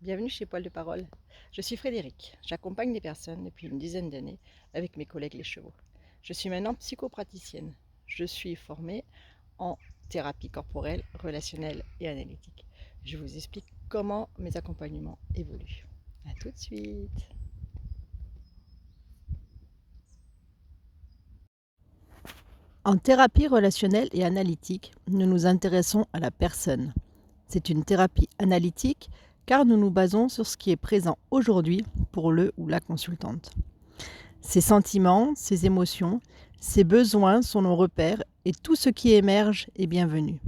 Bienvenue chez Poil de Parole. Je suis Frédéric. J'accompagne des personnes depuis une dizaine d'années avec mes collègues les chevaux. Je suis maintenant psychopraticienne. Je suis formée en thérapie corporelle, relationnelle et analytique. Je vous explique comment mes accompagnements évoluent. A tout de suite. En thérapie relationnelle et analytique, nous nous intéressons à la personne. C'est une thérapie analytique car nous nous basons sur ce qui est présent aujourd'hui pour le ou la consultante. Ses sentiments, ses émotions, ses besoins sont nos repères et tout ce qui émerge est bienvenu.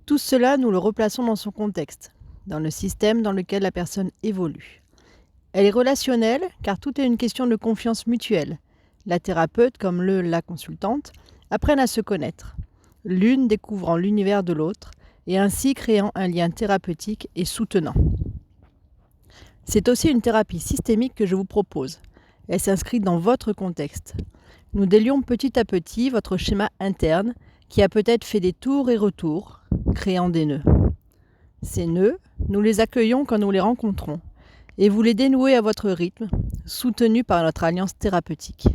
Tout cela, nous le replaçons dans son contexte, dans le système dans lequel la personne évolue. Elle est relationnelle car tout est une question de confiance mutuelle. La thérapeute comme la consultante apprennent à se connaître, l'une découvrant l'univers de l'autre et ainsi créant un lien thérapeutique et soutenant. C'est aussi une thérapie systémique que je vous propose. Elle s'inscrit dans votre contexte. Nous délions petit à petit votre schéma interne qui a peut-être fait des tours et retours, créant des nœuds. Ces nœuds, nous les accueillons quand nous les rencontrons et vous les dénouez à votre rythme, soutenus par notre alliance thérapeutique.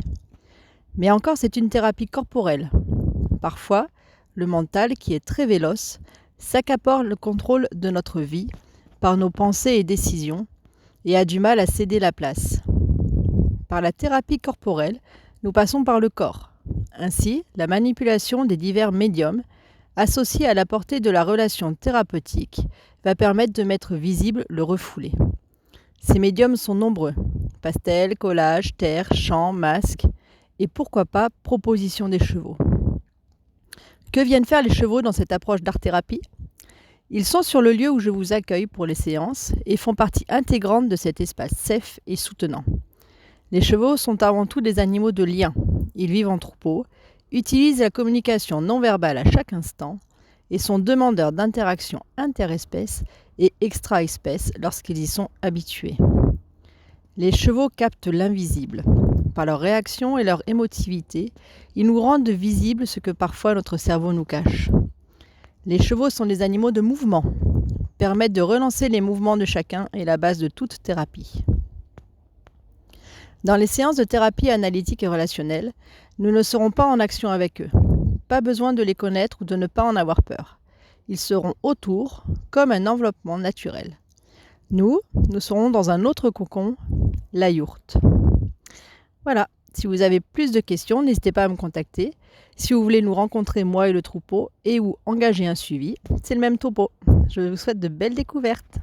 Mais encore, c'est une thérapie corporelle. Parfois, le mental, qui est très véloce, s'accapare le contrôle de notre vie par nos pensées et décisions et a du mal à céder la place. Par la thérapie corporelle, nous passons par le corps. Ainsi, la manipulation des divers médiums, associée à la portée de la relation thérapeutique, va permettre de mettre visible le refoulé. Ces médiums sont nombreux. Pastels, collages, terre, chants, masques et pourquoi pas propositions des chevaux. Que viennent faire les chevaux dans cette approche d'art-thérapie ? Ils sont sur le lieu où je vous accueille pour les séances et font partie intégrante de cet espace safe et soutenant. Les chevaux sont avant tout des animaux de lien. Ils vivent en troupeau, utilisent la communication non verbale à chaque instant et sont demandeurs d'interactions interespèces et extra-espèces lorsqu'ils y sont habitués. Les chevaux captent l'invisible. Par leur réaction et leur émotivité, ils nous rendent visible ce que parfois notre cerveau nous cache. Les chevaux sont des animaux de mouvement, permettent de relancer les mouvements de chacun et la base de toute thérapie. Dans les séances de thérapie analytique et relationnelle, nous ne serons pas en action avec eux. Pas besoin de les connaître ou de ne pas en avoir peur. Ils seront autour, comme un enveloppement naturel. Nous serons dans un autre cocon, la yourte. Voilà, si vous avez plus de questions, n'hésitez pas à me contacter. Si vous voulez nous rencontrer, moi et le troupeau, et ou engager un suivi, c'est le même topo. Je vous souhaite de belles découvertes.